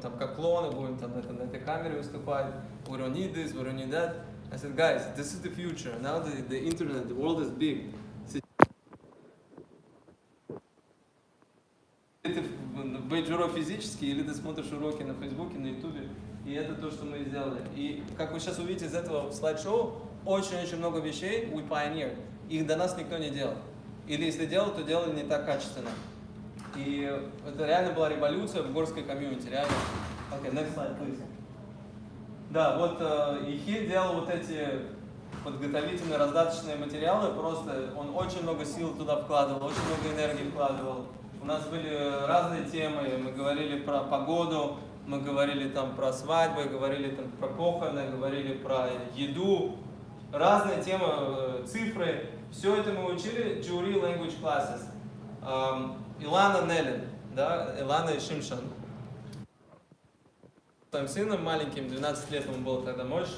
там как клоны, будем там на этой камере выступать, we don't need this, we don't need that. I said, guys, this is the future. Now the internet, the world is big. Ты быть журой физически, или ты смотришь уроки на Фейсбуке, на Ютубе, и это то, что мы сделали. И как вы сейчас увидите из этого слайд-шоу, очень-очень много вещей we pioneered. Их до нас никто не делал. Или если делал, то делали не так качественно. И это реально была революция в горской комьюнити, реально. Okay, next slide, please. Да, вот Ихиль делал вот эти подготовительные раздаточные материалы, просто он очень много сил туда вкладывал, очень много энергии вкладывал. У нас были разные темы, мы говорили про погоду, мы говорили там про свадьбы, говорили там про похороны, говорили про еду, разные темы, цифры. Все это мы учили Jury Language Classes. Илана Неллин, да, Илана и Шимшан. Своим сыном маленьким, 12 лет ему было тогда мощь,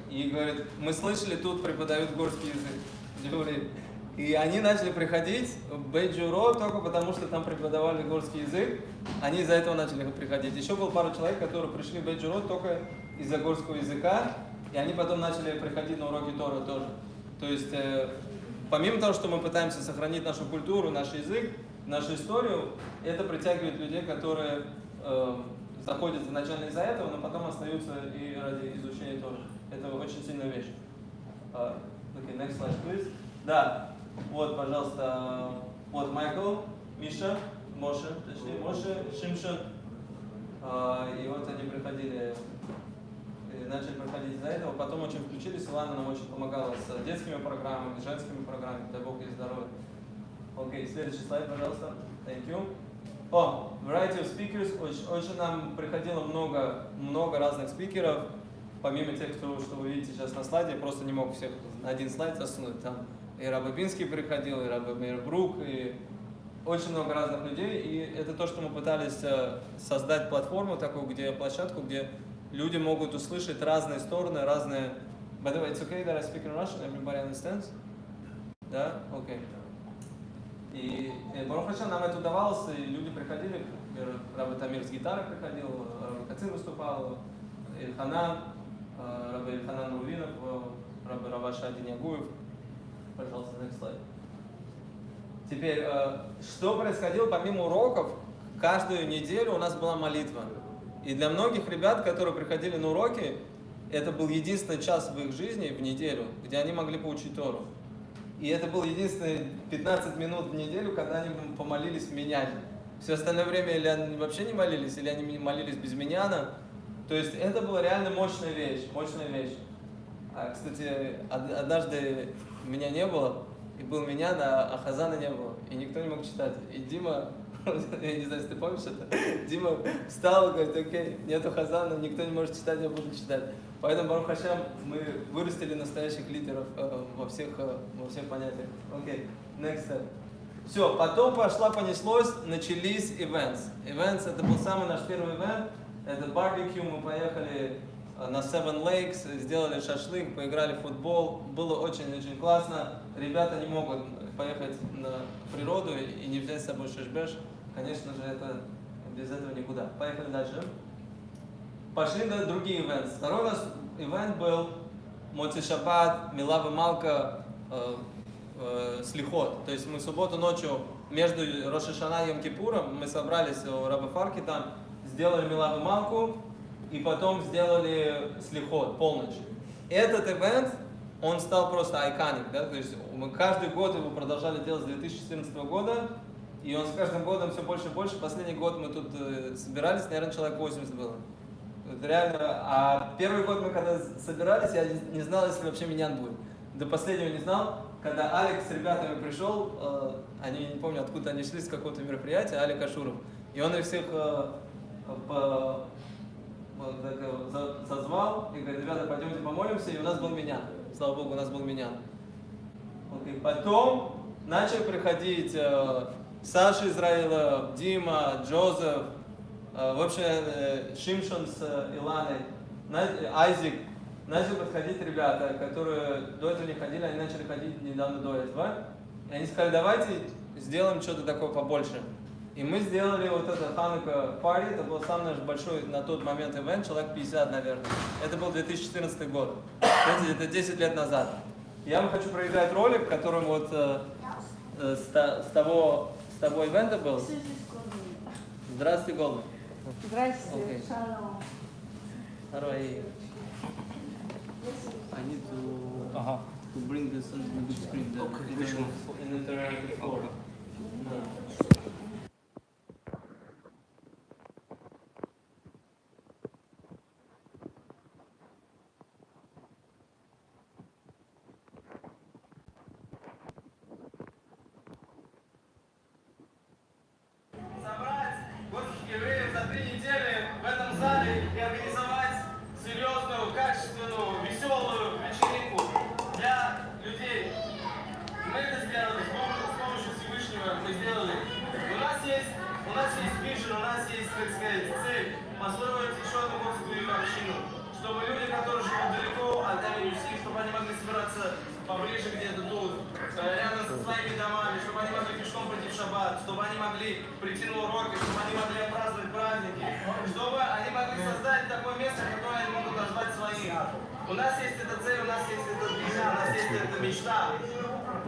и говорит, мы слышали, тут преподают горский язык. И они начали приходить в Бейджуро только потому, что там преподавали горский язык. Они из-за этого начали приходить. Еще было пару человек, которые пришли в Бейджуро только из-за горского языка, и они потом начали приходить на уроки Торы тоже. То есть, помимо того, что мы пытаемся сохранить нашу культуру, наш язык, нашу историю, это притягивает людей, которые заходят изначально из-за этого, но потом остаются и ради изучения тоже. Это очень сильная вещь. Okay, next slide, please. Да, вот, пожалуйста, вот Майкл, Миша, Моше, точнее, Моше, Шимшин. И вот они приходили, начали проходить из-за этого. Потом очень включились, Илана нам очень помогала с детскими программами, с женскими программами, дай Бог ей здоровья. Окей, следующий слайд, пожалуйста. Thank you. О, variety of speakers. Очень нам приходило много разных спикеров. Помимо тех, что вы видите сейчас на слайде, я просто не мог всех на один слайд засунуть. Там и Рабби Бинский приходил, и Рабби Мейер Брук, и очень много разных людей. И это то, что мы пытались создать платформу такую, площадку, где люди могут услышать разные стороны, разные... By the way, it's okay that I speak in Russian? Everybody understands? Да? Окей. И Барух Ашем, нам это удавалось, и люди приходили, Рабби Тамир с гитарой приходил, Рабби Кацин выступал, Ильханан, Рабби Ильханан Рувинов, Рабби Раваша Адинягуев. Пожалуйста, next slide. Теперь, что происходило помимо уроков, каждую неделю у нас была молитва. И для многих ребят, которые приходили на уроки, это был единственный час в их жизни в неделю, где они могли поучить Тору. И это был единственный 15 минут в неделю, когда они помолились в миньяне. Все остальное время или они вообще не молились, или они молились без миньяна. То есть это была реально мощная вещь, Кстати, однажды меня не было, и был миньян, а Хазана не было, и никто не мог читать. И Дима, я не знаю, если ты помнишь это, Дима встал и говорит, окей, нету Хазана, никто не может читать, я буду читать. Поэтому, Барух Ашем, мы вырастили настоящих лидеров во всех понятиях. Окей, next step. Все, потом понеслось, начались events. Events, это был самый наш первый event, это барбекю, мы поехали на Seven Lakes, сделали шашлык, поиграли в футбол, было очень-очень классно. Ребята не могут поехать на природу и не взять с собой шешбеш, конечно же, это без этого никуда. Поехали дальше. Пошли на другие ивенты. Второй у нас ивент был Моци Шаббат, Мила Малка, Слихот. То есть мы в субботу ночью между Рош ха-Шана и Йом-Кипуром мы собрались у Рабби Фарки там, сделали Мила Малку и потом сделали Слихот, полночь. Этот ивент, он стал просто iconic, да? То есть мы каждый год его продолжали делать с 2014 года, и он с каждым годом все больше и больше. Последний год мы тут собирались, наверное, человек 80 было. Это реально. А первый год мы когда собирались, я не знал, если вообще миньян будет. До последнего не знал. Когда Алик с ребятами пришел, они, не помню, откуда они шли, с какого-то мероприятия, Алик Ашуров. И он их всех зазвал и говорит, ребята, пойдемте помолимся, и у нас был миньян. Слава Богу, у нас был миньян. Okay. Потом начали приходить Саша Израилов, Дима, Джозеф, в общем, Шимшон с Иланой, Айзек. Начали подходить ребята, которые до этого не ходили, они начали ходить недавно до этого. И они сказали, давайте сделаем что-то такое побольше. И мы сделали вот это Hanukkah Party, это был самый наш большой на тот момент ивент, человек 50, наверное. Это был 2014 год. Знаете, это 10 лет назад. Я вам хочу проиграть ролик, которым вот с того ивента был. Здравствуйте, Голубь. Здравствуйте, Okay. Шалом. How do I need to bring this on the big screen. In interactive form. Собрать горских евреев за 3 недели в этом зале и организовать серьезную, качественную, веселую вечеринку для людей. Мы это сделали с помощью Всевышнего, мы сделали. У нас есть vision, у нас есть, так сказать, цель построить еще одну горскую общину, чтобы люди, которые живут далеко от Америки, чтобы они могли собираться поближе где-то тут, рядом со своими домами, чтобы они могли пешком пройти в шаббат, чтобы они могли прийти на уроки, чтобы они могли отпраздновать праздники, чтобы они могли создать такое место, которое они могут назвать своим. У нас есть эта цель, у нас есть этот визион, у нас есть эта мечта.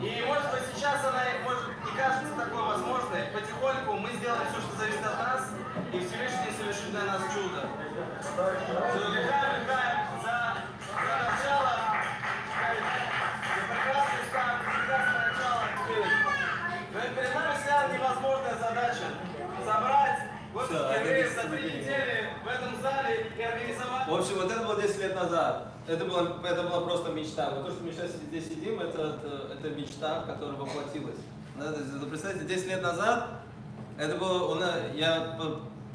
И может быть сейчас она может не кажется такой возможной. Потихоньку мы сделаем все, что зависит от нас, и Всевышний совершит для нас чудо. Лихаем за начало. Прекрасный старт, прекрасное начало. Перед нами стояла невозможная задача собрать горских евреев за 3 недели в этом зале и организовать. В общем, вот это было 10 лет назад. Это была просто мечта. Вот то, что мы сейчас здесь сидим, это мечта, которая воплотилась. Представьте, 10 лет назад это было, я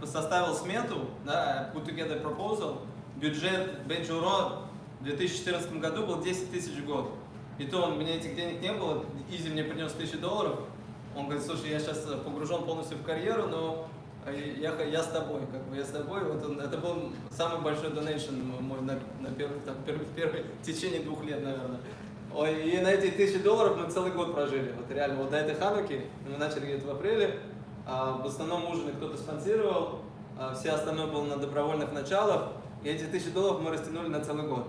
составил смету, да, put together proposal, бюджет Бейджуро в 2014 году был 10 тысяч в год. И то у меня этих денег не было, Изи мне принес $1000. Он говорит, слушай, я сейчас погружен полностью в карьеру, но я с тобой, я с тобой. Вот это был самый большой донейшн мой на первое течение 2 лет, наверное. И на эти $1000 мы целый год прожили. Вот реально, вот до этой Хануки мы начали где-то в апреле. В основном ужины кто-то спонсировал, все остальное было на добровольных началах. И эти $1000 мы растянули на целый год.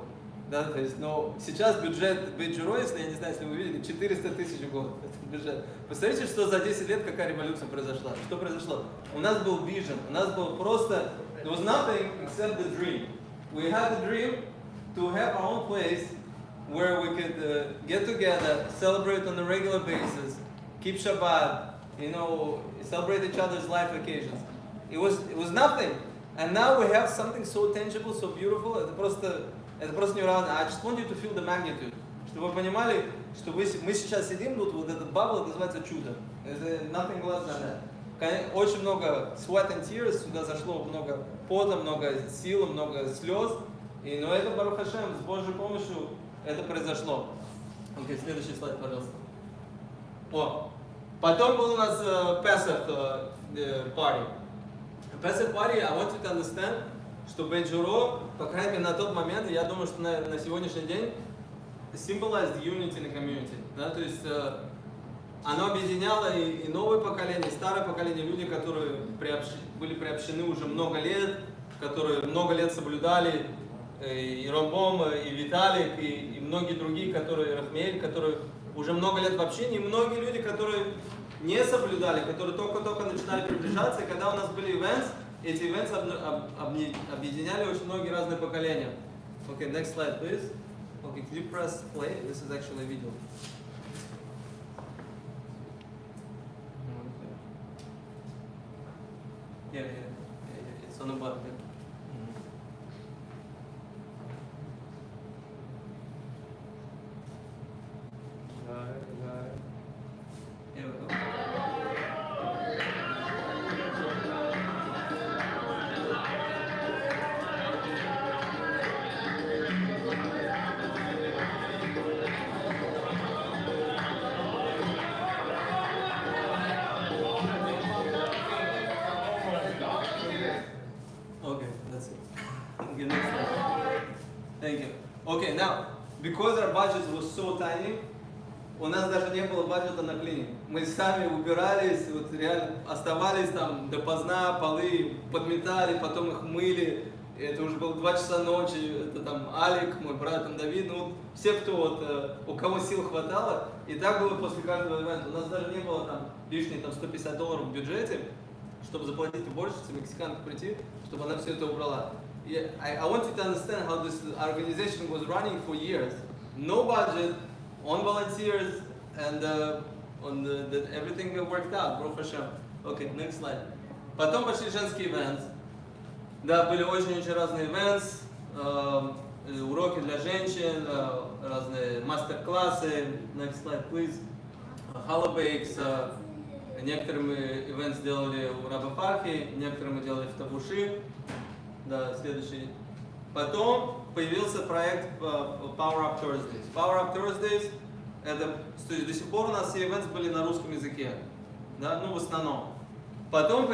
Да, то есть, но сейчас бюджет Бейджуро, если я не знаю, если вы видели, 400 тысяч в год. Это бюджет. Представляете, что за 10 лет какая революция произошла? Что произошло? У нас был vision, у нас был просто, there was nothing except the dream. We had the dream to have our own place where we could get together, celebrate on a regular basis, keep Shabbat, celebrate each other's life occasions. It was nothing. And now we have something so tangible, so beautiful. Это просто невероятно. I just want you to feel the magnitude. Чтобы вы понимали, что мы сейчас сидим, тут вот этот бабл называется чудо. Это nothing less than that. Очень много sweat and tears, сюда зашло много пота, много сил, много слез. Но это, Барух Хашем, с Божьей помощью это произошло. Окей, следующий слайд, пожалуйста. Потом был у нас Pesach party. Pesach party, I want you to understand, что Бейджуро, по крайней мере на тот момент, я думаю, что на сегодняшний день symbolized unity in the community. Да? То есть оно объединяло и новое поколение, и старое поколение, люди, которые были приобщены уже много лет, которые много лет соблюдали, и Ромбом, и Виталик, и многие другие, Рахмель, которые уже много лет в общении, и многие люди, которые не соблюдали, которые только-только начинали приближаться, и когда у нас были events, эти events объединяли очень многие разные поколения. Okay, next slide, please. Okay, can you press play? This is actually a video. Yeah, it's on the button. Here we go. Okay, that's it. Okay, next slide. Thank you. Okay, now, because our budget was so tiny, у нас даже не было баджета на клининг. Мы сами убирались, вот реально оставались там допоздна, полы подметали, потом их мыли. Это уже было 2 часа ночи, это там Алик, мой брат, там Давид, ну все, кто вот, у кого сил хватало. И так было после каждого ивента. У нас даже не было там лишних там, $150 в бюджете, чтобы заплатить уборщице, мексиканке прийти, чтобы она все это убрала. I want you to understand how this organization was running for years. No budget, on volunteers, and everything worked out, Baruch Hashem. Okay, next slide. Потом пошли женские events. Да, были очень-очень разные events, уроки для женщин, разные мастер-классы. Next slide, please. Halabakes. Некоторые мы events сделали у Раба Пархи, некоторые мы делали в Табуши. Да, следующий. Потом появился проект Power Up Thursdays. Power Up Thursdays, это, то есть до сих пор у нас все events были на русском языке, да, ну в основном. Потом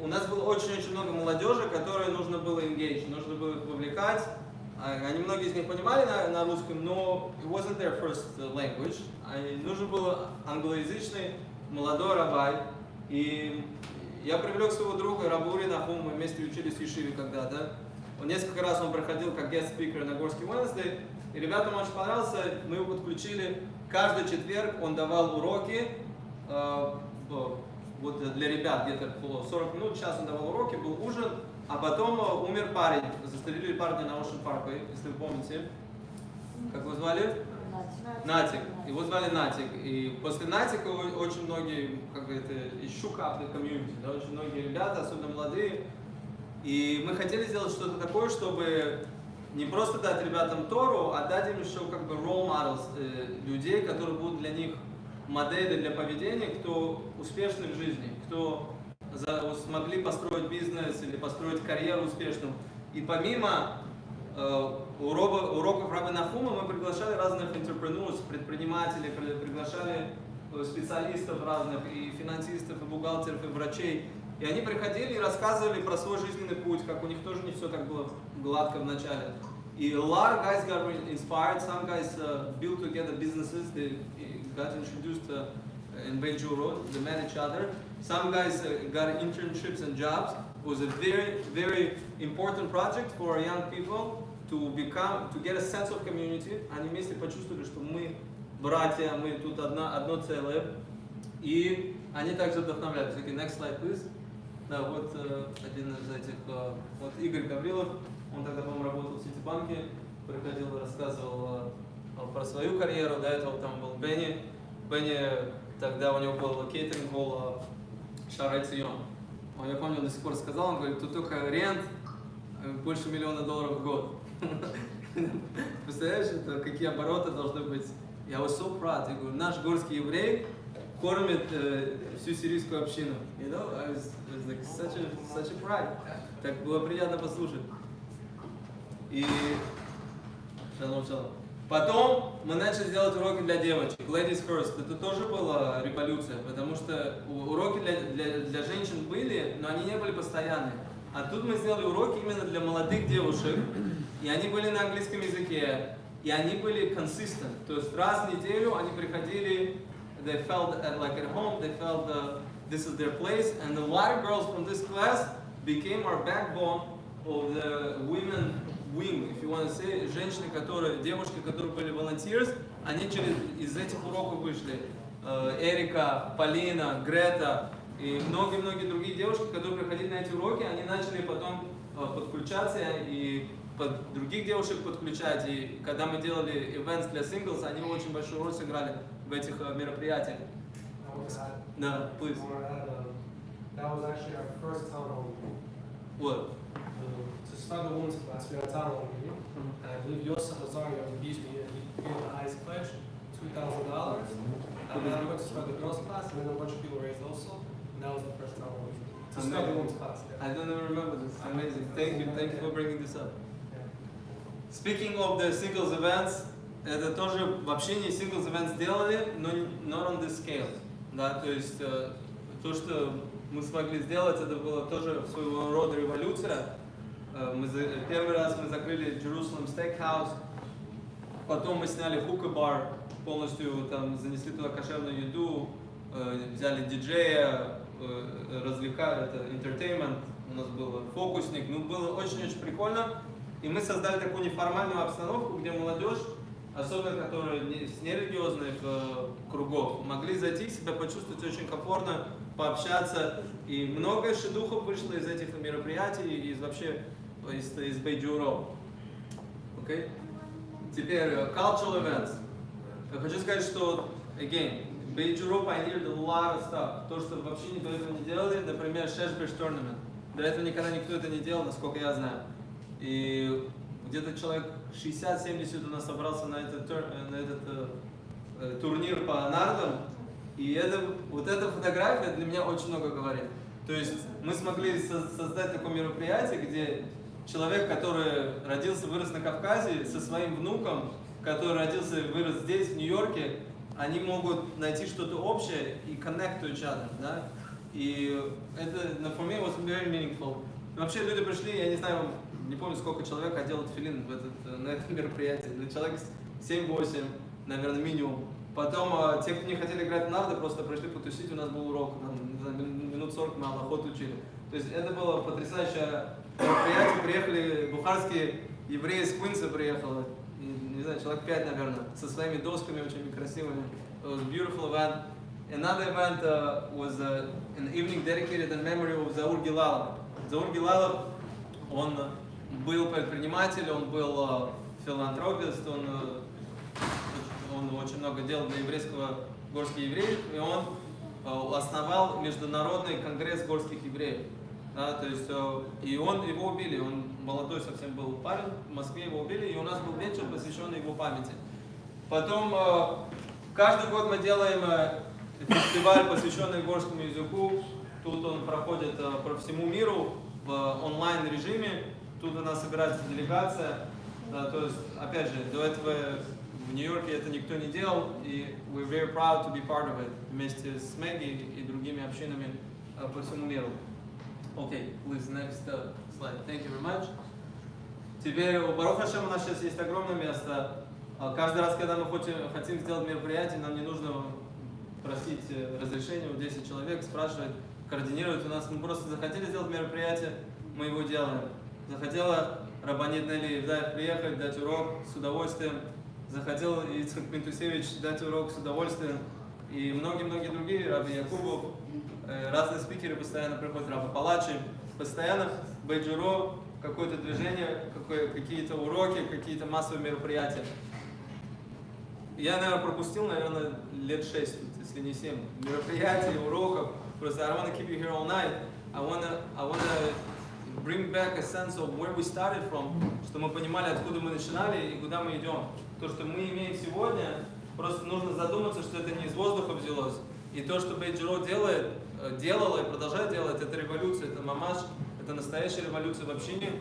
у нас было очень-очень много молодежи, которые нужно было engage, нужно было их вовлекать. Они многие из них понимали на русском, но it wasn't their first language. Нужен был англоязычный молодой рабай. И я привлек своего друга Рабури Нахум, мы вместе учились в Ешиве когда-то. Несколько раз он проходил как guest speaker на Горский Wednesday, и ребятам очень понравился, мы его подключили. Каждый четверг он давал уроки, вот для ребят где-то по 40 минут, час он давал уроки, был ужин, а потом умер парень, застрелили парня на Ocean Park, если вы помните. Как его звали? Натик. Его звали Натик. И после Натика очень многие, как это, из shook up the community, да, очень многие ребята, особенно молодые. И мы хотели сделать что-то такое, чтобы не просто дать ребятам Тору, а дать им еще как бы role models, людей, которые будут для них модели для поведения, кто успешный в жизни, кто смогли построить бизнес или построить карьеру успешную. И помимо уроков Раби Нахума мы приглашали разных entrepreneurs, предпринимателей, приглашали специалистов разных, и финансистов, и бухгалтеров, и врачей. И они приходили и рассказывали про свой жизненный путь, как у них тоже не все так было гладко в начале. И a lot of guys got inspired, some guys built together businesses, they got introduced in Beijing Road, they met each other. Some guys got internships and jobs. It was a very, very important project for young people to get a sense of community. Они вместе почувствовали, что мы братья, мы тут одно целое. И они также вдохновлялись. Okay, next slide, please. Да, вот один из этих, вот Игорь Гаврилов, он тогда, по-моему, работал в Ситибанке, приходил и рассказывал про свою карьеру, до этого там был Бенни. Бенни, тогда у него был кейтеринг-холл Шарай Цион. Я помню, он до сих пор сказал, он говорит, тут только рент больше $1 миллиона в год. Представляешь, это какие обороты должны быть? Я was so proud. Я говорю, наш горский еврей кормит всю сирийскую общину. You know, I was like such a pride. Так было приятно послушать. И шалом. Потом мы начали делать уроки для девочек. Ladies first. Это тоже была революция, потому что уроки для женщин были, но они не были постоянные. А тут мы сделали уроки именно для молодых девушек, и они были на английском языке, и они были consistent. То есть раз в неделю они приходили, they felt like at home, they felt this is their place, and a lot of girls from this class became our backbone of the women wing, if you want to say, девушки, которые были volunteers, они из этих уроков вышли. Эрика, Полина, Грета и многие-многие другие девушки, которые приходили на эти уроки, они начали потом подключаться и других девушек подключать. И когда мы делали events для singles, они очень большую роль сыграли в этих мероприятиях. Да, please. That was actually our first town hall meeting. What? To start the women's class, we had a town hall meeting, and I believe Yosef Azaria was the he gave the highest pledge, $2,000. And then we went to start the girls' class, and then a bunch of people raised also, and that was the first town hall meeting. To start the women's class. Yeah. I don't even remember this. Amazing. Thank you for bringing this up. Yeah. Speaking of the singles events, это тоже в общении singles events сделали, но not on this scale. Да, то есть то, что мы смогли сделать, это было тоже своего рода революция. Первый раз мы закрыли Jerusalem Steakhouse, Потом мы сняли хука-бар, полностью там занесли туда кошерную еду, взяли диджея, развлекали, это entertainment, у нас был фокусник, ну было очень-очень прикольно. И мы создали такую неформальную обстановку, где молодежь, особенно которые с нерелигиозных кругов, могли зайти, себя почувствовать очень комфортно, пообщаться. И много шедухов вышло из этих мероприятий, из вообще из Бейджуро. Okay? Теперь cultural events. Я хочу сказать, что, again, Бейджуро pioneered a lot of stuff. То, что вообще до этого не делали, например, Шешбеш Tournament. До этого никогда никто это не делал, насколько я знаю. И где-то человек 60-70 у нас собрался на этот турнир по нардам. И вот эта фотография для меня очень много говорит. То есть мы смогли создать такое мероприятие, где человек, который родился, вырос на Кавказе, со своим внуком, который родился и вырос здесь, в Нью-Йорке, они могут найти что-то общее и connect to each other, да? И это, for me, was very meaningful. Вообще люди пришли, я не знаю, не помню, сколько человек одел филин на это мероприятие. Человек 7-8, наверное, минимум. Потом те, кто не хотели играть в нарды, просто пришли потусить, у нас был урок, минут 40 мы аллахот учили. То есть это было потрясающее мероприятие. Приехали бухарские евреи из Квинса, приехало, не знаю, человек 5, наверное, со своими досками очень красивыми. It was a beautiful event. Another event was an evening dedicated in memory of Заур Гилалов. Заур Гилалов, он был предприниматель, он был филантропист, он очень много делал для еврейского горских евреев, и он основал Международный конгресс горских евреев. Да, то есть, и его убили, он молодой совсем был парень, в Москве его убили, и у нас был вечер, посвященный его памяти. Потом, каждый год мы делаем фестиваль, посвященный горскому языку. Тут он проходит по всему миру в онлайн режиме. Тут у нас собирается делегация. Да, то есть, опять же, до этого в Нью-Йорке это никто не делал, и we're very proud to be part of it вместе с Мэгги и другими общинами по всему миру. Okay, please, next slide. Thank you very much. Теперь у Барух Хашем у нас сейчас есть огромное место. Каждый раз, когда мы хотим сделать мероприятие, нам не нужно просить разрешения у 10 человек, спрашивать, координировать. У нас мы просто захотели сделать мероприятие, мы его делаем. Захотела Рабанит Нелли Ивдаев приехать, дать урок с удовольствием. Захотел Ицхак Пинтусевич дать урок с удовольствием. И многие-многие другие, Раби Якубов, разные спикеры постоянно приходят, Раби Палачи, постоянно Бейджуро, какое-то движение, какие-то уроки, какие-то массовые мероприятия. Я, наверное, пропустил, наверное, лет 6, если не 7 мероприятий, уроков. Просто I don't want to keep you here all night. I want to bring back a sense of where we started from, что мы понимали, откуда мы начинали и куда мы идем. То, что мы имеем сегодня, просто нужно задуматься, что это не из воздуха взялось. И то, что Бейджуро делала и продолжает делать, это революция, это мамаш, это настоящая революция в общине.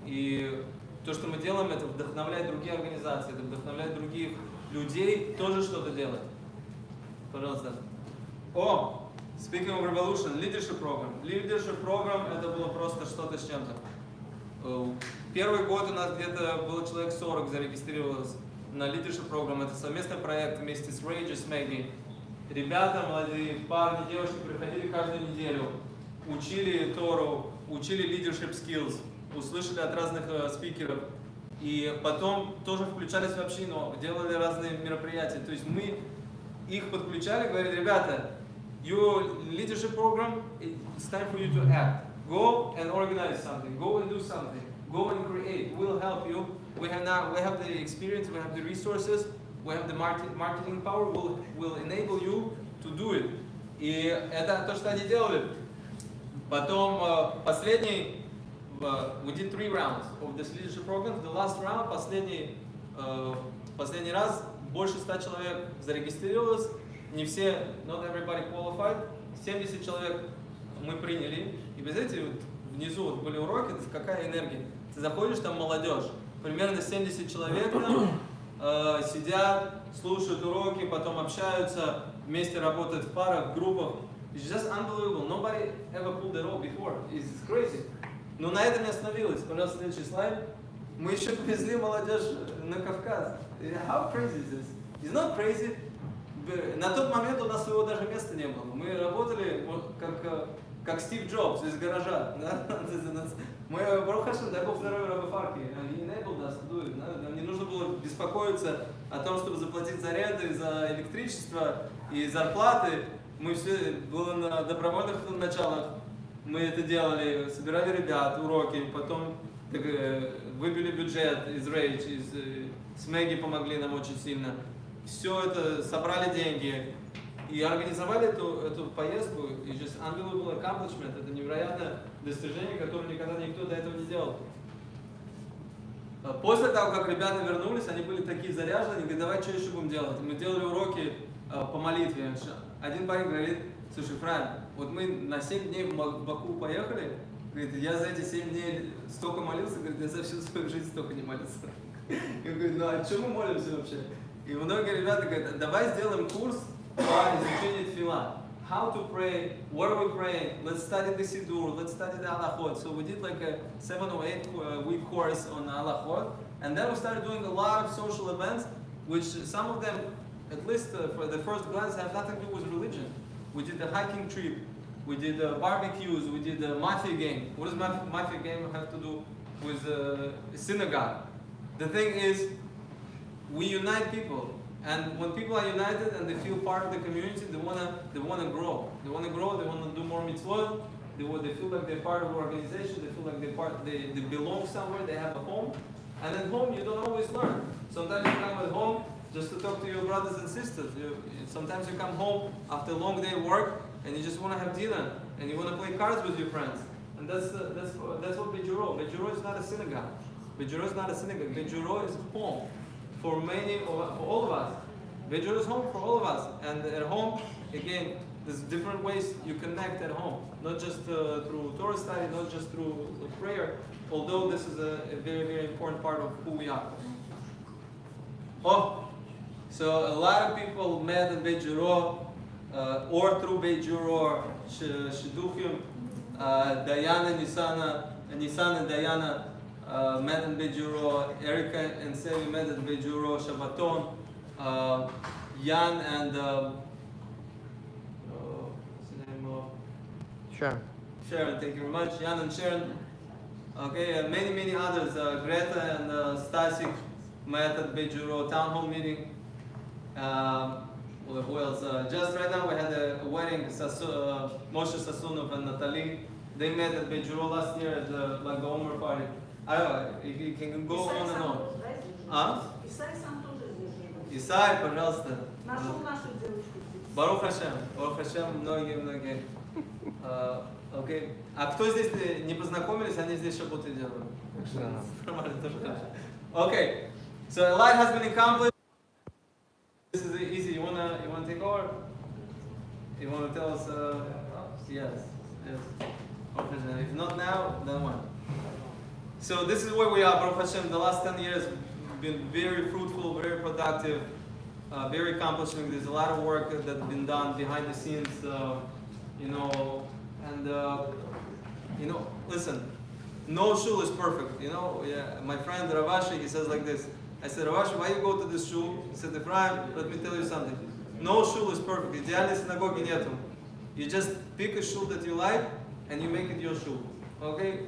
И то, что мы делаем, это вдохновляет другие организации, это вдохновляет других людей тоже что-то делать. Пожалуйста. Speaking of revolution, leadership program. Leadership program это было просто что-то с чем-то. Первый год у нас где-то было человек 40 зарегистрировалось на leadership program. Это совместный проект вместе с Rage и с Maggie. Ребята, молодые парни, девушки приходили каждую неделю, учили Тору, учили leadership skills, услышали от разных спикеров. И потом тоже включались в общину, делали разные мероприятия. То есть мы их подключали, говорили, ребята, your leadership program, it's time for you to act. Go and organize something. Go and do something. Go and create. We'll help you. We have the experience. We have the resources. We have the marketing power. We'll enable you to do it. И это то, что они делали. Потом последний, we did 3 rounds of this leadership program. The last round, последний раз больше 100 человек зарегистрировалось. Не все, not everybody qualified. 70 человек мы приняли. И вы знаете, вот внизу вот были уроки, какая энергия. Ты заходишь, там молодежь. Примерно 70 человек там сидят, слушают уроки, потом общаются, вместе работают в парах, в группах. It's just unbelievable. Nobody ever pulled it off before. It's crazy. Но на этом не остановилась. Пожалуйста, следующий слайд. Мы еще повезли молодежь на Кавказ. How crazy is this? It's not crazy. На тот момент у нас своего даже места не было. Мы работали как Стив Джобс из гаража. Мы, Барухашин, дай Бог здоровья, Рабы Фарки. He enabled us to do it. Нам не нужно было беспокоиться о том, чтобы заплатить за аренду, за электричество и зарплаты. Мы все было на добровольных началах. Мы это делали, собирали ребят, уроки, потом выбили бюджет из Rage, с Мэгги помогли нам очень сильно. Все это, собрали деньги и организовали эту поездку. И just unbelievable accomplishment. Это невероятное достижение, которое никогда никто до этого не делал. После того, как ребята вернулись, они были такие заряженные, они говорят, давай что еще будем делать. Мы делали уроки по молитве. Один парень говорит, слушай, Фран, вот мы на 7 дней в Баку поехали, говорит, я за эти 7 дней столько молился, говорит, я за всю свою жизнь столько не молился. Я говорю, ну а чем мы молимся вообще? И многие ребята говорят, давай сделаем курс по изучению тфила. How to pray, what are we praying, let's study the Siddur, let's study the Halachot. So we did like a 7 or 8 week course on Halachot, and then we started doing a lot of social events, which some of them, at least for the first glance, have nothing to do with religion. We did a hiking trip, we did barbecues, we did a mafia game. What does mafia game have to do with a synagogue? The thing is, we unite people. And when people are united and they feel part of the community, they wanna grow. They wanna grow. They wanna do more mitzvot. They feel like they're part of an organization. They feel like they belong somewhere. They have a home. And at home, you don't always learn. Sometimes you come at home just to talk to your brothers and sisters. Sometimes you come home after a long day of work and you just wanna have dinner and you wanna play cards with your friends. And that's what Bejuro. Bejuro is not a synagogue. Bejuro is not a synagogue. Bejuro is home. For all of us. Bejuro is home for all of us. And at home, again, there's different ways you connect at home. Not just through Torah study, not just through prayer, although this is a very, very important part of who we are. Oh, so a lot of people met at Bejuro, or through Bejuro, Shidduchim, Diana, Nisan and Diana, met in Bejuro, Erica and Sevi met at Bejuro, Shabbaton, Jan and what's the name of? Sharon, thank you very much. Jan and Sharon. Okay, and many others. Greta and Stasik met at Bejuro town hall meeting. Who else? Just right now we had a wedding. Moshe Sasunov and Natalie. They met at Bejuro last year at the Omer party. I don't know, you can go on and on. А? Исай, пожалуйста. Нашел нашу девочку. Барух Хашем, многие. Окей. А кто здесь не познакомились, они здесь шабуты делают. Нормально, тоже хорошо. Okay, so a lot has been accomplished. This is easy. You wanna take over? You wanna tell us? Yes. If not now, then when? So this is where we are, Baruch Hashem. The last 10 years have been very fruitful, very productive, very accomplishing. There's a lot of work that's been done behind the scenes, listen, no shul is perfect, My friend Ravashi, he says like this. I said, Ravashi, why you go to this shul? He said, Ephraim, let me tell you something. No shul is perfect. Идеальной синагоги нету. You just pick a shul that you like and you make it your shul. Okay,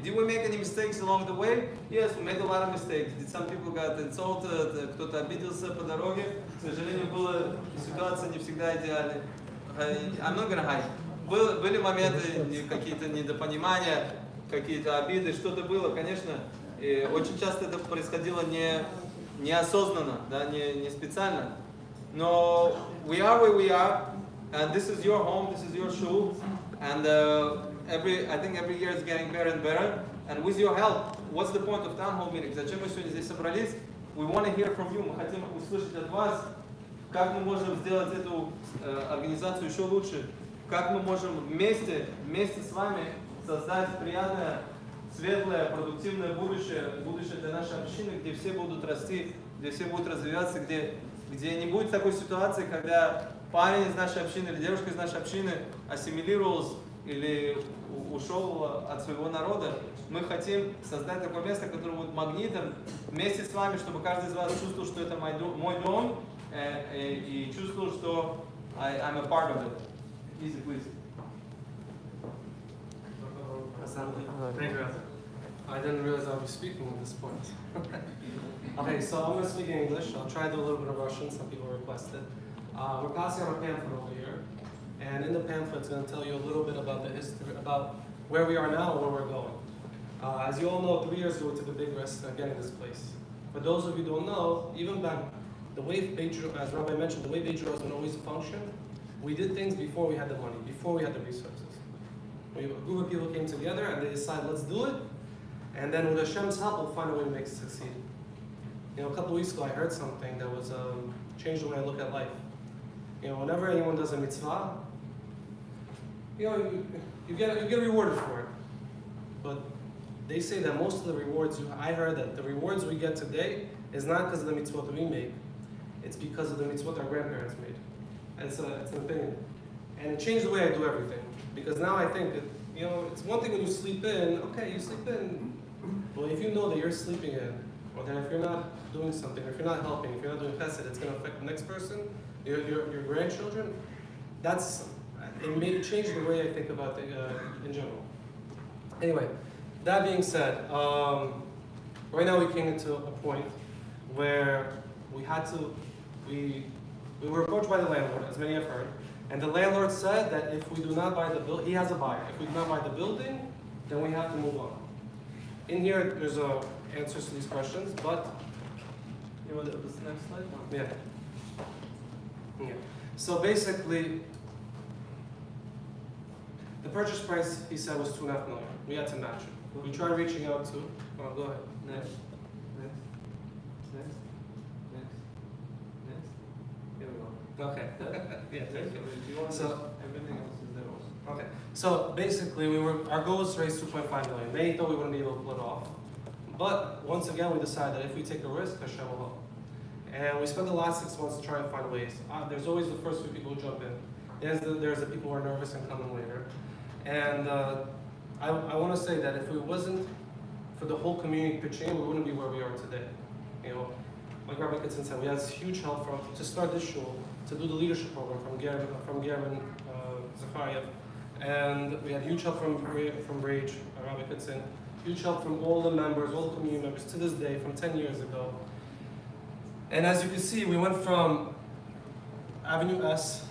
did we make any mistakes along the way? Yes, we made a lot of mistakes. Some people got insulted, кто-то обиделся по дороге. К сожалению, ситуация не всегда идеальная. I'm not gonna hide. Были моменты, какие-то недопонимания, какие-то обиды, что-то было, конечно. И очень часто это происходило неосознанно, да, не специально. Но we are where we are, and this is your home, this is your shul, and I think every year it's getting better and better. And with your help, what's the point of town hall meetings? Зачем мы сегодня здесь собрались? We want to hear from you. Мы хотим услышать от вас, как мы можем сделать эту организацию еще лучше, как мы можем вместе с вами создать приятное, светлое, продуктивное будущее для нашей общины, где все будут расти, где все будут развиваться, где не будет такой ситуации, когда парень из нашей общины или девушка из нашей общины ассимилировалась или ушел от своего народа. Мы хотим создать такое место, которое будет магнитом вместе с вами, чтобы каждый из вас чувствовал, что это мой дом, и чувствовал, что I'm a part of it. Easy, please. Thank you. I didn't realize I'll be speaking at this point. Okay, so I'm going to speak in English. I'll try to do a little bit of Russian. Some people requested. We're passing out a pamphlet over here, and in the pamphlet, it's going to tell you a little bit about the history, about where we are now and where we're going. As you all know, 3 years ago, we took a big risk getting this place. For those of you who don't know, even back, the way Beit Juro, as Rabbi mentioned, the way Beit Juro has been always functioned, we did things before we had the money, before we had the resources. A group of people came together and they decided, let's do it, and then with Hashem's help, we'll find a way to make it succeed. You know, a couple of weeks ago, I heard something that was changed the way I look at life. You know, whenever anyone does a mitzvah, you know, you get rewarded for it. But they say that most of the rewards, I heard that the rewards we get today is not because of the mitzvot that we make, it's because of the mitzvot our grandparents made. It's an opinion. And it changed the way I do everything. Because now I think that, you know, it's one thing when you sleep in, okay, you sleep in. But if you know that you're sleeping in, or that if you're not doing something, or if you're not helping, if you're not doing chesed, it's going to affect the next person, your grandchildren, it may change the way I think about it in general. Anyway, that being said, right now we came into a point where we were approached by the landlord, as many have heard, and the landlord said that if we do not buy the building, he has a buyer. If we do not buy the building, then we have to move on. In here, there's answers to these questions, but You want this next slide? yeah. So basically, the purchase price, he said, was $2.5 million. We had to match it. We tried reaching out to, oh, go ahead. Next. Here we go. Okay. Yeah, thank you. Do you want So- this? Everything else is there also. Okay. So basically, our goal was to raise $2.5 million. Many thought we wouldn't be able to pull it off. But once again, we decided that if we take a risk, Hashem will help. And we spent the last 6 months to try and find ways. There's always the first few people who jump in. There's the people who are nervous and come in later. And I want to say that if it wasn't for the whole community pitching, we wouldn't be where we are today. You know, like Rabbi Kitson said, we had huge help to start this shul, to do the leadership program from Gavin Zakhariev, and we had huge help from Rage, Rabbi Kitson, huge help from all the members, all the community members to this day, from 10 years ago. And as you can see, we went from Avenue S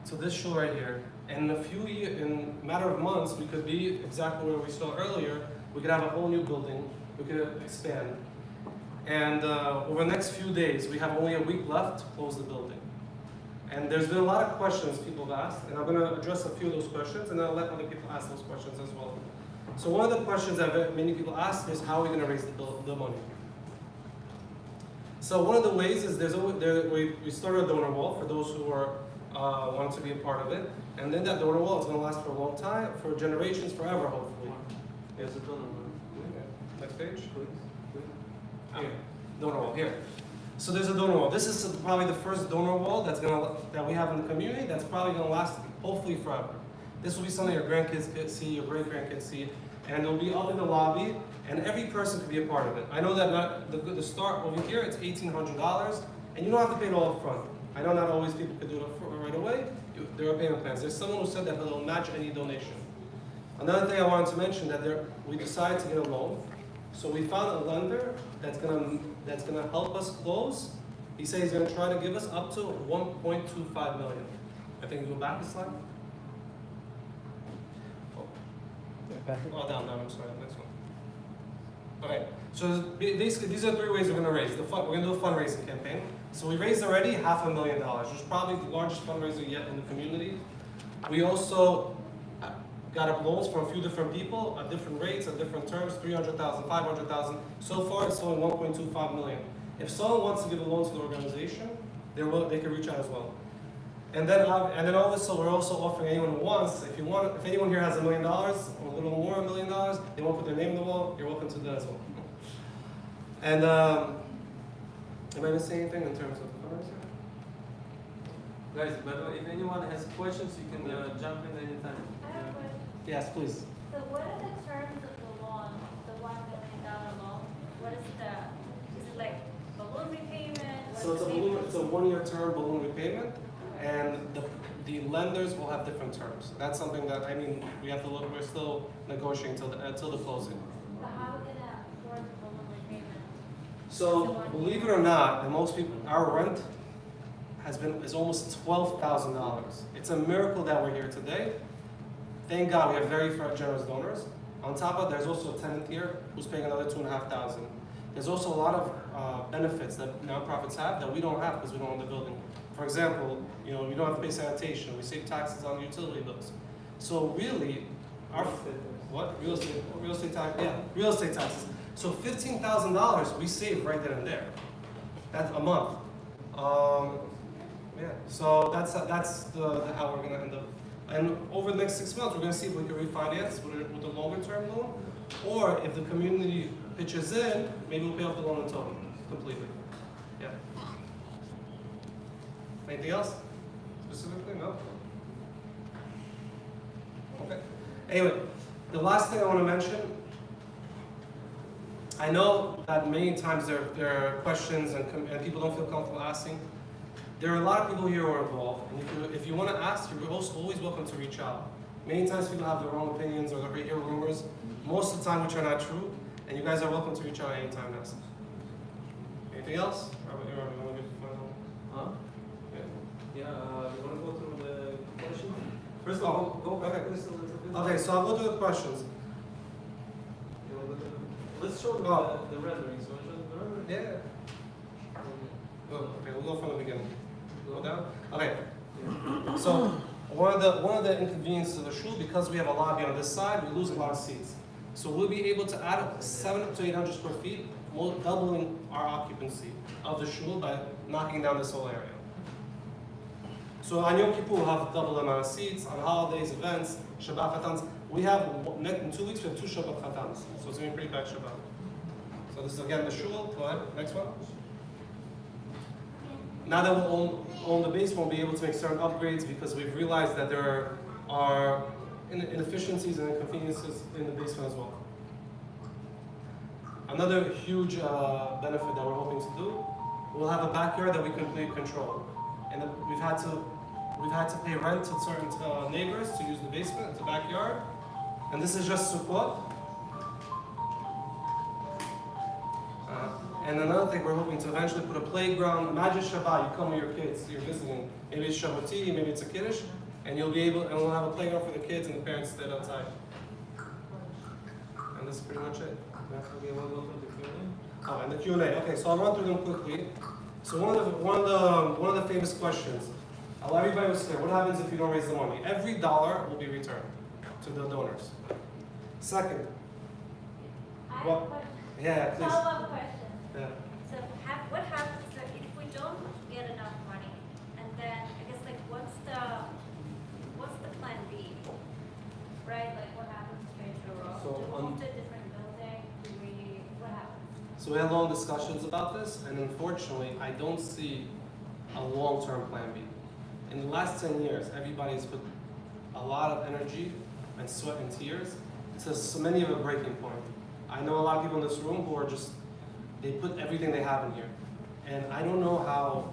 to this shul right here. And in a matter of months, we could be exactly where we saw earlier. We could have a whole new building. We could expand. And over the next few days, we have only a week left to close the building. And there's been a lot of questions people have asked, and I'm going to address a few of those questions, and then I'll let other people ask those questions as well. So one of the questions that many people ask is, how are we going to raise the money? So one of the ways is we started a donor wall for those who want to be a part of it, and then that donor wall is going to last for a long time, for generations, forever, hopefully. Here's the donor wall. Next page. Please. Here, donor wall, here. So there's a donor wall. This is probably the first donor wall that we have in the community that's probably going to last, hopefully, forever. This will be something your grandkids could see, your great-grandkids see, and it'll be up in the lobby, and every person could be a part of it. I know that the start over here, it's $1,800, and you don't have to pay it all up front. I know not always people could do it right away. There are payment plans. There's someone who said that he'll match any donation. Another thing I wanted to mention, that we decided to get a loan. So we found a lender that's gonna help us close. He said he's gonna try to give us up to $1.25 million. I think you go back a slide. Oh, down, I'm sorry, next one. Okay, so basically these are 3 ways we're gonna raise. We're gonna do a fundraising campaign. So we raised already $500,000, which is probably the largest fundraiser yet in the community. We also got up loans from a few different people at different rates, at different terms, $300,000, $500,000. So far, it's only $1.25 million. If someone wants to give a loan to the organization, they can reach out as well. And then also, we're also offering anyone who wants, if anyone here has $1 million, or a little more $1 million, they won't put their name in the wall, you're welcome to that as well. And am I missing anything in terms of the fundraiser? Guys, but if anyone has questions, you can jump in anytime. Yes, please. So what are the terms of the loan, the $1 million loan? What is it like balloon repayment? What So is the it's a 1-year term balloon repayment, and the lenders will have different terms. That's something that, I mean, we have to look, we're still negotiating until the closing. But how are we gonna afford the balloon repayment? So believe it or not, and most people, our rent is almost $12,000. It's a miracle that we're here today. Thank God we have very generous donors. On top of that, there's also a tenant here who's paying another $2,500. There's also a lot of benefits that nonprofits have that we don't have because we don't own the building. For example, we don't have to pay sanitation. We save taxes on utility bills. So really, real estate tax? Yeah, real estate taxes. So $15,000 we save right then and there. That's a month. Yeah. So that's how we're gonna end up. And over the next 6 months, we're gonna see if we can refinance with a longer term loan, or if the community pitches in, maybe we'll pay off the loan in total, completely. Yeah. Anything else? Specifically? No? Okay. Anyway, the last thing I want to mention, I know that many times there are questions and people don't feel comfortable asking. There are a lot of people here who are involved, and if you want to ask, you're also always welcome to reach out. Many times people have their own opinions or they hear rumors, most of the time which are not true, and you guys are welcome to reach out anytime and ask. Anything else? Huh? Yeah. Yeah, you want to go through the question? First of all, go back okay. this a little bit. Okay, so I'll go through the questions. You wanna go through- Let's show them the renderings. Want to show them the renderings? Yeah. Okay, we'll go from the beginning. Go down? Okay. Yeah. So one of the inconveniences of the shul, because we have a lobby on this side, we lose a lot of seats. So we'll be able to add 700 to 800 square feet, doubling our occupancy of the shul by knocking down this whole area. So on Yom Kippur we'll have double the amount of seats. On holidays, events, Shabbat Chatans, we have in 2 weeks we have 2 Shabbat Chatans. So it's gonna be pretty bad Shabbat. So this is again the shul. Go ahead. Next one. Now that we own the basement, we'll be able to make certain upgrades because we've realized that there are inefficiencies and inconveniences in the basement as well. Another huge benefit that we're hoping to do, we'll have a backyard that we completely control. And we've had to pay rent to certain neighbors to use the basement, it's a backyard. And this is just Sukkot. And another thing, we're hoping to eventually put a playground. Imagine Shabbat, you come with your kids, you're visiting. Maybe it's Shabbati, maybe it's a Kiddush, and we'll have a playground for the kids and the parents stay outside. And that's pretty much it. Okay, we'll go through the Q&A. Oh, and the Q&A. Okay, so I'll run through them quickly. So one of the famous questions. Everybody was clear. What happens if you don't raise the money? Every dollar will be returned to the donors. Second. I have What? a question. Yeah, please. Follow-up question. Yeah. So what happens if we don't get enough money, and then I guess like what's the plan B, right? Like what happens to Major Road? So Do we move to a different building? What happens? So we had long discussions about this, and unfortunately, I don't see a long-term plan B. In the last 10 years, everybody has put a lot of energy and sweat and tears to so many of a breaking point. I know a lot of people in this room who are they put everything they have in here. And I don't know how,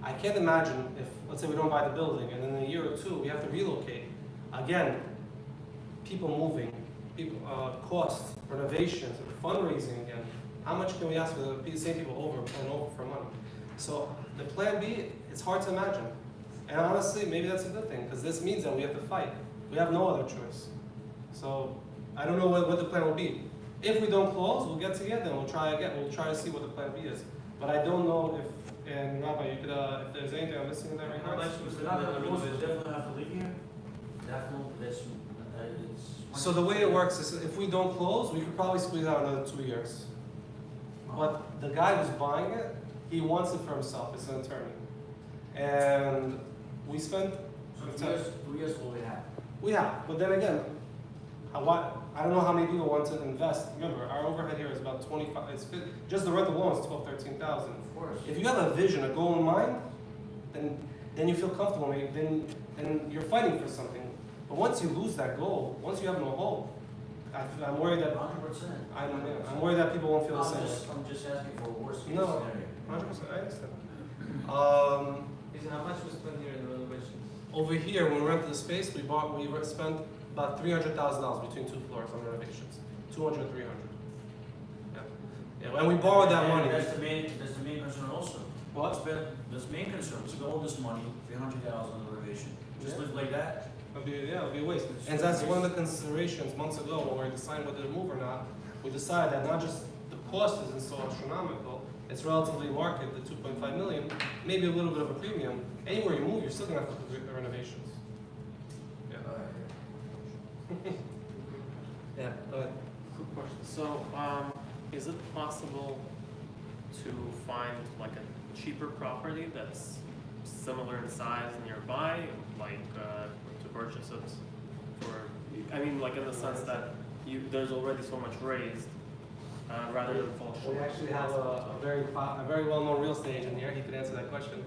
I can't imagine if, let's say we don't buy the building, and in a year or two, we have to relocate. Again, people moving, costs, renovations, fundraising again. How much can we ask for the same people over and over for money? So the plan B, it's hard to imagine. And honestly, maybe that's a good thing, because this means that we have to fight. We have no other choice. So I don't know what the plan will be. If we don't close, we'll get together and we'll try again. We'll try to see what the plan B is. But I don't know if, and Rabbi, you could, if there's anything I'm missing in that How regard. much was the definitely have to leave here? Definitely, it's. So the way it works is if we don't close, we could probably squeeze out another 2 years. But the guy who's buying it, he wants it for himself. It's an attorney. And we spent, So 2 years will we have? we have, but then again, I don't know how many people want to invest. Remember, our overhead here is about 25, just the rent alone is 12, 13,000. Of course. If you have a vision, a goal in mind, then you feel comfortable, then you're fighting for something. But once you lose that goal, once you have no hope, I'm worried that 100%. I'm worried that people won't feel the same way. I'm just asking for a worst case No. scenario. 100%, I understand. Listen, how much we spend here in renovations? Over here, when we rented the space, we spent about $300,000 between 2 floors on renovations. 200, 300. Yeah. Yeah, and we borrowed that And money. That's the main concern also. What? That's the main concern. Spend all this money, 300,000 on renovation. Just Yeah. live like that. It'll be a waste. And that's one of the considerations months ago when we were deciding whether to move or not. We decided that not just the cost isn't so astronomical, it's relatively market, the 2.5 million, maybe a little bit of a premium. Anywhere you move, you're still gonna have to do the renovations. Yeah. Yeah, go ahead. Good question. So, is it possible to find like a cheaper property that's similar in size nearby, like to purchase it for? I mean, like in the sense that there's already so much raised, rather than fall short. We actually have a very well-known real estate agent here. He could answer that question.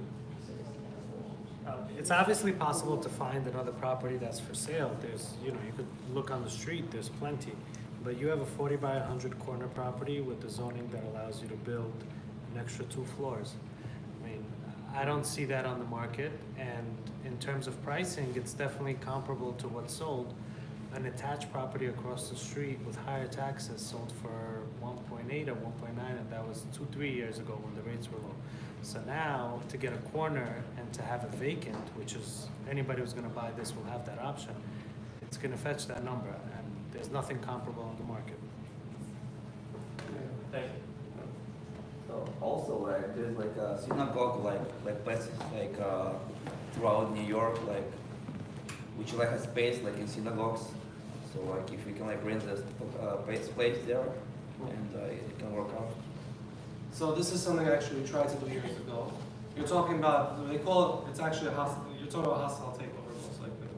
It's obviously possible to find another property that's for sale. There's, you could look on the street, there's plenty. But you have a 40 by 100 corner property with the zoning that allows you to build an extra 2 floors. I mean, I don't see that on the market. And in terms of pricing, it's definitely comparable to what's sold. An attached property across the street with higher taxes sold for 1.8 or 1.9, and that was 2-3 years ago when the rates were low. So now, to get a corner and to have it vacant, which is, anybody who's gonna buy this will have that option, it's gonna fetch that number, and there's nothing comparable on the market. Thank you. So also like there's like a synagogue places like throughout New York which like a space like in synagogues. So like if we can like rent this place there and it can work out. So this is something actually we tried to do years ago. You're talking about, they call it, it's actually a hostile, you're talking about a hostile takeover most likely.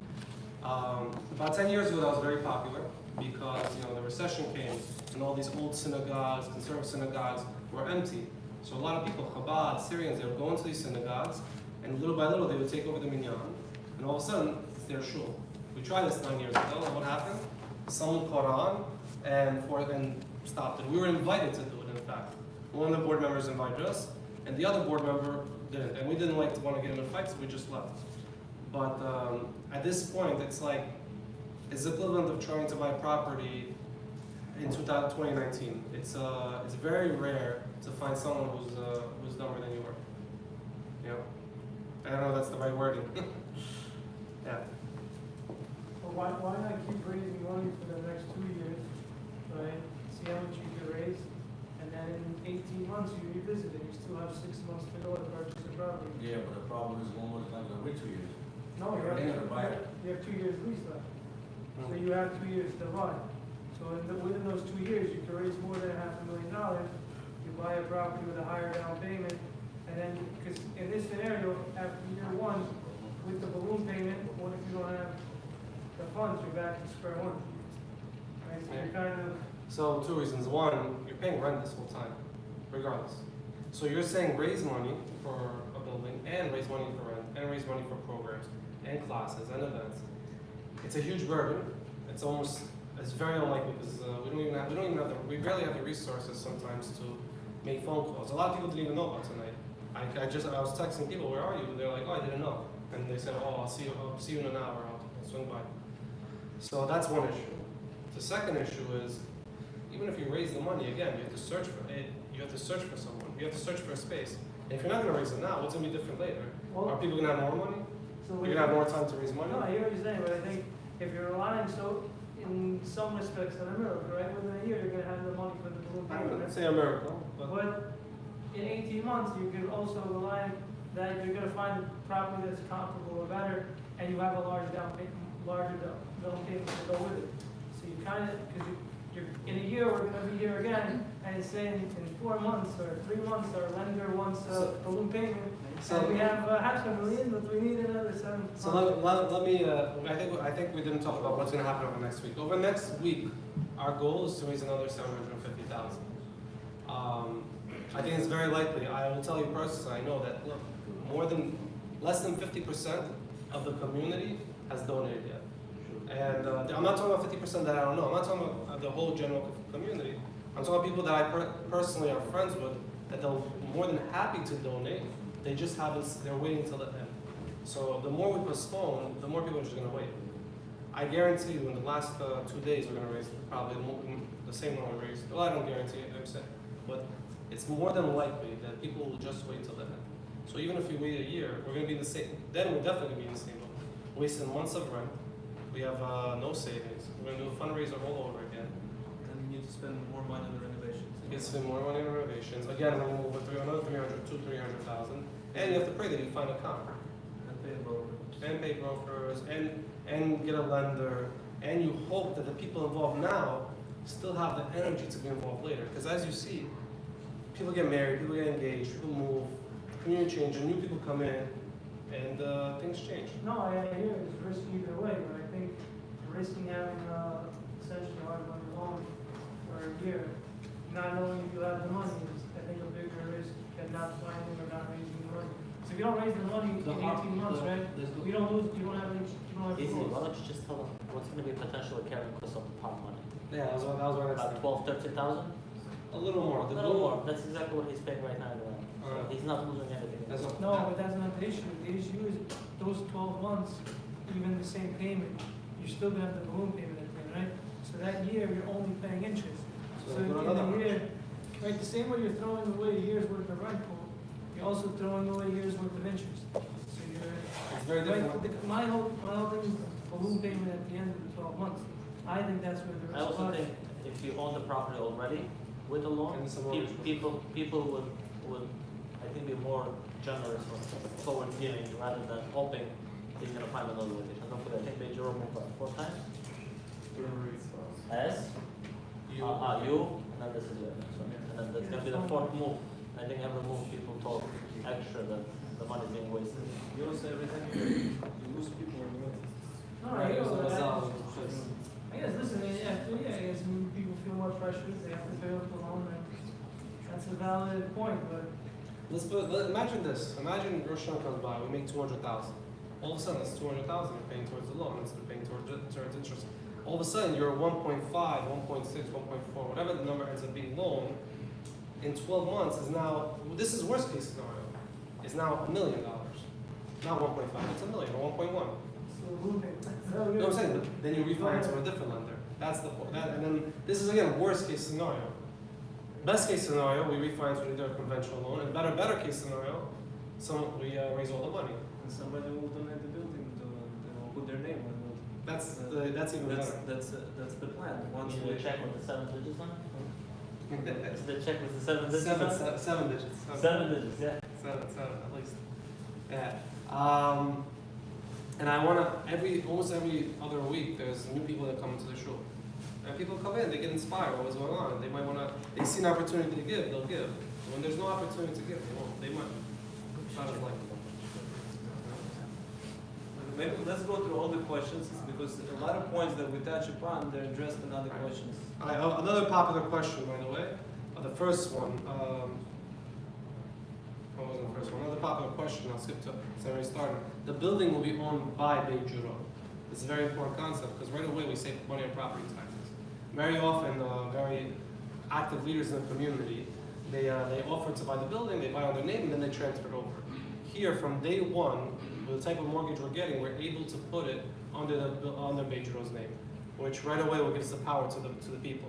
About 10 years ago that was very popular because the recession came and all these old synagogues, conservative synagogues were empty. So a lot of people, Chabad, Syrians, they would go into these synagogues and little by little they would take over the minyan and all of a sudden it's their shul. We tried this 9 years ago and what happened? Someone caught on and stopped it. We were invited to do it in fact. One of the board members invited us, and the other board member didn't. And we didn't want to get in a fight, so we just left. But at this point, it's equivalent of trying to buy property in 2019. It's very rare to find someone who's dumber than you are. I don't know if that's the right wording. Yeah. But why not keep raising money for the next 2 years, right? See how much you can raise, and then in 18 months you revisit it. You still have 6 months to go to purchase the property. Yeah, but the problem is one more time gonna wait 2 years. No, you have 2 years lease left. So you have 2 years to run. So within those 2 years, you can raise more than $500,000. You buy a property with a higher down payment, and then, because in this scenario, after year 1, with the balloon payment, what if you don't have the funds? You're back to square one. Right? So you're kind of. So 2 reasons. One, you're paying rent this whole time, regardless. So you're saying raise money for a building, and raise money for rent, and raise money for programs, and classes, and events. It's a huge burden. It's very unlikely because we barely have the resources sometimes to make phone calls. A lot of people didn't even know about tonight. I was texting people, where are you? And they're like, oh, I didn't know. And they said, oh, I'll see you in an hour. I'll swing by. So that's one issue. The second issue is, even if you raise the money, again, you have to search for it. You have to search for someone. You have to search for a space. And if you're not going to raise it now, what's going to be different later? Well, Are people going to have more money? So You're going to have more time to raise money? No, I hear what you're saying, but I think if you're relying in some respects on a miracle, right? Within a year, you're going to have the money for the balloon I payment. wouldn't say a miracle, but But in 18 months, you can also rely that you're going to find a property that's comparable or better, and you have a larger down payment to go with it. So you kind of, because you're in a year, we're going to be here again, and it's saying in 4 months or 3 months, our lender wants a balloon payment, and we have $500,000, but we need another 7. So let me. I think we didn't talk about what's going to happen over next week. Over next week, our goal is to raise another $750,000. I think it's very likely. I will tell you personally. I know that less than 50% of the community has donated yet. And I'm not talking about 50% that I don't know. I'm not talking about the whole general community. I'm talking about people that I personally are friends with that they're more than happy to donate. They just haven't, they're waiting till the end. So the more we postpone, the more people are just gonna wait. I guarantee you in the last 2 days, we're gonna raise probably the same one we raised. Well, I don't guarantee it, I'm saying. But it's more than likely that people will just wait till the end. So even if we wait a year, we're gonna be in the same, then we're definitely gonna be in the same boat. Wasting months of rent. We have no savings. We're gonna do a fundraiser all over again. And you need to spend more money on the renovations. You can spend more money on renovations. Again, we're gonna move with another 300,000. And you have to pray that you find a comp. And pay brokers. And pay brokers, and get a lender, and you hope that the people involved now still have the energy to be involved later. Because as you see, people get married, people get engaged, people move, community change, and new people come in, and things change. No, I hear it's risky either way, but I think risking having essentially hard money loan for a year, not knowing if you have the money is, I think, a bigger risk than not finding or not raising the money. So if you don't raise the money in 18 months, right, you don't lose, you don't have any, you don't have to Easy, why lose. don't you just tell them what's gonna be a potential carrying cost of the park money? Yeah, that was what I About said. 12, 13,000? A little more. A little more, that's exactly what he's paying right now. So Alright. he's not losing anything. That's what- No, but that's not the issue. The issue is those 12 months, even the same payment, you're still gonna have the balloon payment at the end, right? So that year, you're only paying interest. So So put in another a year, right, the same way you're throwing away a year's worth of rent pool, you're also throwing away a year's worth of interest. So you're, It's very different. my whole thing is the balloon payment at the end of the 12 months. I think that's where the I risk also lies. think if you own the property already with a loan, And some mortgage. people would, I think, be more generous or forward giving rather than hoping he's gonna find another way. And don't forget, I think Major moved what, 4 times? S, you, and then this is it. So, and then that's gonna be the 4th move. I think every move people talk extra that the money's being wasted. You also, every time you lose people on the way. No, I Right, guess, it was a result. listen, I guess people feel more pressure, they have to pay off the loan, and that's a valid point, but Imagine this. Imagine Rosh Hashanah comes by, we make 200,000. All of a sudden, it's 200,000 you're paying towards the loan instead of paying towards interest. All of a sudden, you're 1.5, 1.6, 1.4, whatever the number ends up being loan, in 12 months is now, this is worst case scenario, is now $1 million. Not 1.5, it's $1 million or 1.1. so the balloon payment. You know what I'm saying? But then you refinance with a different lender. That's the and then this is again worst case scenario. Best case scenario, we refinance with either a conventional loan, and better case scenario, we raise all the money. And somebody will donate the building to, they will put their name on it. That's even better. That's the plan. Once You we need to check with the 7 digits on it? Is the check with the 7 digits Seven, on it? seven digits. 7 digits, yeah. Seven at least. Yeah. And I wanna almost every other week there's new people that come into the shul. And people come in, they get inspired by what's going on. And they might they see an opportunity to give, they'll give. When there's no opportunity to give, they won't. They might. Not as likely. Maybe let's go through all the questions because a lot of points that we touch upon, they're addressed in other questions. Another popular question, by the way, the first one. What was the first one? Another popular question. I'll skip to it's already started. The building will be owned by Beit Juro. It's a very important concept because right away we save money on property taxes. Very often, very active leaders in the community, they offer to buy the building, they buy on their name, and then they transfer it over. Here, from day one, with the type of mortgage we're getting, we're able to put it under Beit Juro's name, which right away will give us the power to the people.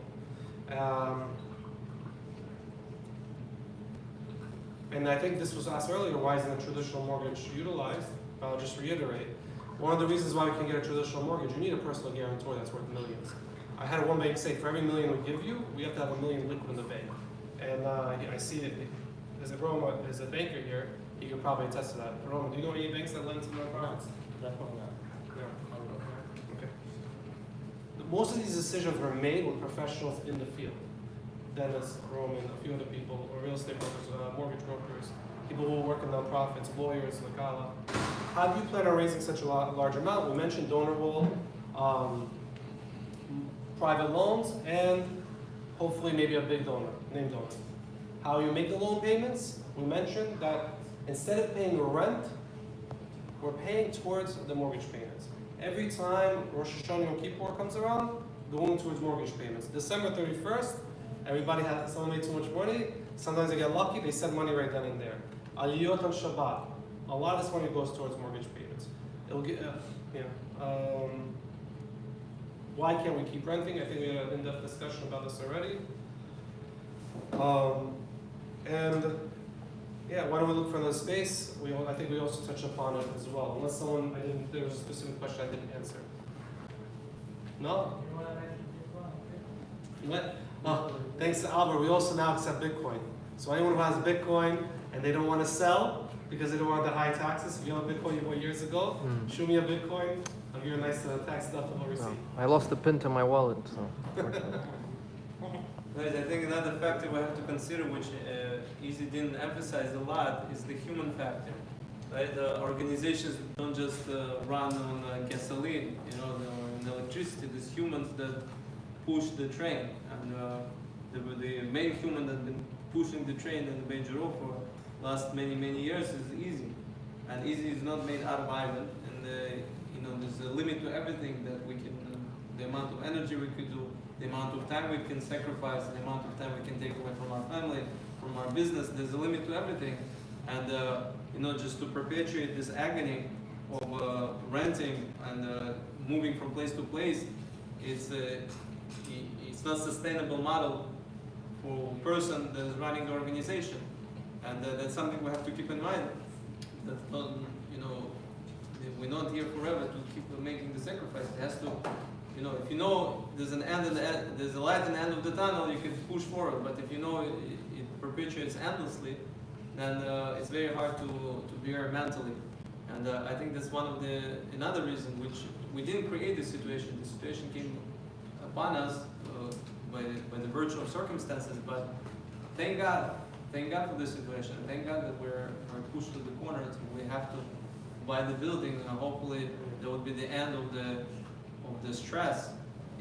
And I think this was asked earlier, why isn't a traditional mortgage utilized? I'll just reiterate. One of the reasons why we can get a traditional mortgage, you need a personal guarantor that's worth millions. I had one bank say, for every million we give you, we have to have $1 million liquid in the bank. And I see that there's a banker here, he could probably attest to that. Roma, do you know any banks that lend to nonprofits? Definitely not. No. Okay. Most of these decisions were made with professionals in the field. Dennis, Roman, a few other people, or real estate brokers, mortgage brokers, people who work in nonprofits, lawyers, Lakala. How do you plan on raising such a large amount? We mentioned donor roll, private loans, and hopefully maybe a big donor, named donor. How you make the loan payments? We mentioned that instead of paying rent, we're paying towards the mortgage payments. every time Rosh Hashanah and Kippur comes around, going towards mortgage payments. December 31st, someone made too much money. Sometimes they get lucky, they send money right then and there. Aliyot on Shabbat, a lot of this money goes towards mortgage payments. It'll get, why can't we keep renting? I think we had an in-depth discussion about this already. Why don't we look for another space? I think we also touched upon it as well. Unless there was a specific question I didn't answer. No? What? Oh, thanks to Albert, we also now accept Bitcoin. So anyone who has Bitcoin and they don't want to sell because they don't want the high taxes, if you have a Bitcoin you bought years ago, show me a Bitcoin, I'll give you a nice tax deductible receipt. I lost the pin to my wallet, so. Guys, I think another factor we have to consider, which Izzy didn't emphasize a lot, is the human factor. Right? The organizations don't just run on gasoline, on electricity. There's humans that push the train, and the main human that's been pushing the train in the Beirut for last many years is Izzy. And Izzy is not made out of iron, and there's a limit to everything that we can. The amount of energy we could do, the amount of time we can sacrifice, the amount of time we can take away from our family, from our business. There's a limit to everything, and just to perpetuate this agony of renting and moving from place to place, it's not a sustainable model for a person that is running the organization, and that's something we have to keep in mind. That we're not here forever to keep making the sacrifice. It has to. If there's there's a light at the end of the tunnel, you can push forward. But if it perpetuates endlessly, then it's very hard to bear mentally. And I think that's another reason which we didn't create this situation. The situation came upon us by the virtue of circumstances. But thank God for this situation. Thank God that we're pushed to the corner. We have to buy the building. Hopefully, that would be the end of the stress.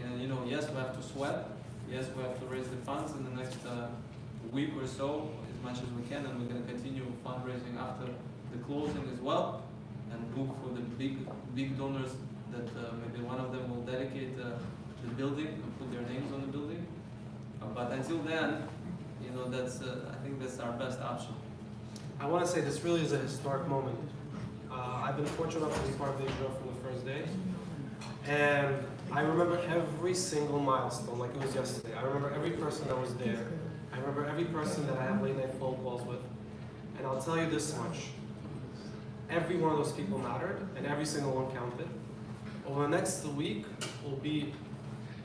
And yes, we have to sweat. Yes, we have to raise the funds in the next week or so, as much as we can, and we're going to continue fundraising after the closing as well, and look for the big donors that maybe one of them will dedicate the building and put their names on the building. But until then, I think that's our best option. I want to say this really is a historic moment. I've been fortunate enough to be part of the Israel from the first day. And I remember every single milestone like it was yesterday. I remember every person that was there. I remember every person that I have late night phone calls with. And I'll tell you this much. Every one of those people mattered, and every single one counted. Over the next week will be,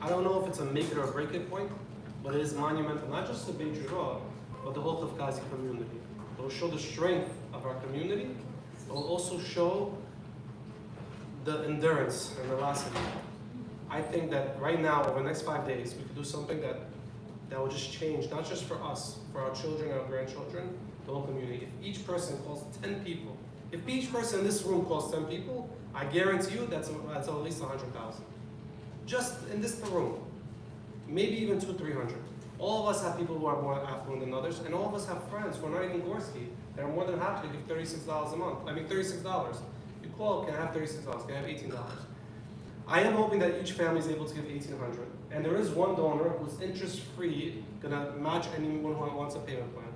I don't know if it's a make it or break it point, but it is monumental, not just to Beit Jura, but the whole Kafkazi community. It will show the strength of our community. It will also show the endurance and velocity. I think that right now, over the next 5 days, we could do something that will just change, not just for us, for our children and our grandchildren, the whole community. If each person calls 10 people, if each person in this room calls 10 people, I guarantee you that's at least 100,000. Just in this room, maybe even 200-300. All of us have people who are more affluent than others, and all of us have friends who are not even Gorski that are more than happy to give $36 a month. I mean, $36. You call, can I have $36? Can I have $18? I am hoping that each family is able to give $1,800. And there is one donor who's interest-free, gonna match anyone who wants a payment plan.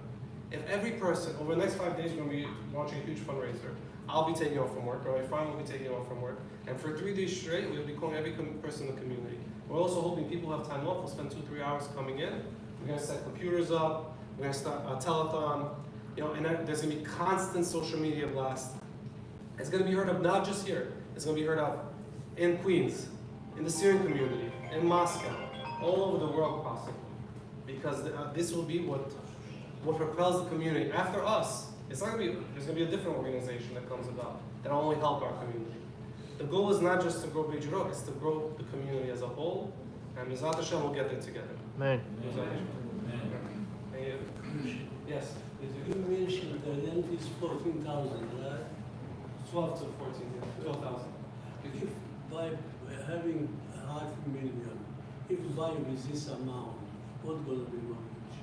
If every person, over the next 5 days, we're gonna be launching a huge fundraiser. I'll be taking off from work, or my friend will be taking off from work. And for 3 days straight, we'll be calling every person in the community. We're also hoping people have time off. We'll spend 2-3 hours coming in. We're gonna set computers up. We're gonna start a telethon. And there's gonna be constant social media blast. It's gonna be heard of not just here. It's gonna be heard of in Queens, in the Syrian community, in Moscow, all over the world possibly. Because this will be what propels the community. After us, there's gonna be a different organization that comes about that will only help our community. The goal is not just to grow Beit Jura, it's to grow the community as a whole, and Mizrat Hashem will get there together. Man. Yes? You mentioned the rent is 14,000, right? 12 to 14, yeah, 12,000. If by having $500,000, if you buy with this amount, what's going to be mortgage?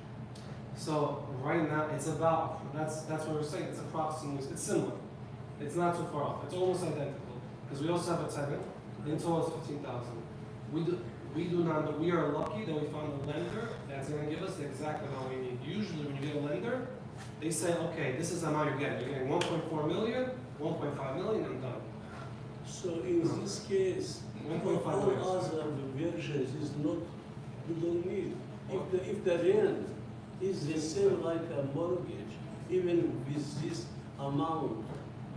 So right now it's about, that's what we're saying, it's approximately, it's similar. It's not too far off, it's almost identical. Because we also have a tenant, In total, it's 15,000. We do not, but we are lucky that we found a lender that's gonna give us the exact amount we need. Usually when you get a lender, they say, okay, this is the amount you're getting. You're getting 1.4 million, 1.5 million, and done. So in this case, 1.5 all million. other versions is not, you don't need. If the rent is the same like a mortgage, even with this amount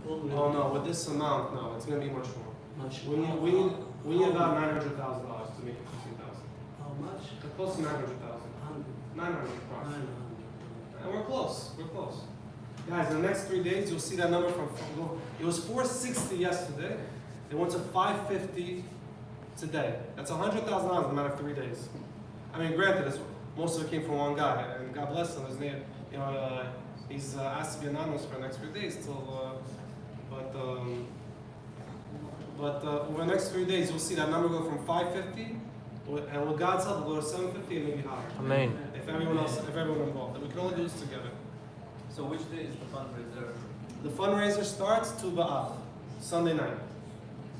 already. Oh no, with this amount, no, it's gonna be much more. Much We need, about $900,000 to make it 15,000. How much? Close to 900,000. 100, 900 approximately. 900. And we're close. We're close. Guys, in the next 3 days, you'll see that number from. It was 460 yesterday. It went to 550 today. That's $100,000 in a matter of 3 days. I mean, granted, most of it came from one guy, and God bless him. His name, he's asked to be anonymous for the next few days. But over the next 3 days, you'll see that number go from 550, and with God's help, it'll go to 750 and maybe higher. Amen. If everyone involved, and we can only do this together. So which day is the fundraiser? The fundraiser starts to Ba'av, Sunday night.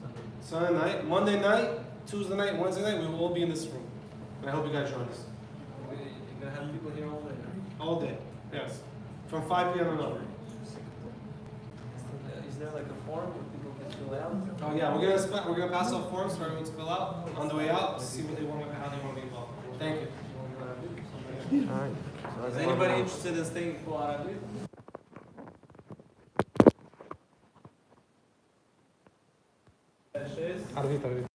Sunday. Sunday night, Monday night, Tuesday night, Wednesday night, we will all be in this room. And I hope you guys join us. You're gonna have people here all day. All day, yes. From 5 p.m. and over. Is there like a form where people can fill out? Oh yeah, we're gonna pass out forms for everyone to fill out on the way out to see what they want, how they want to be involved. Thank you. All right. Is anybody interested in staying for Arabic? ערבית.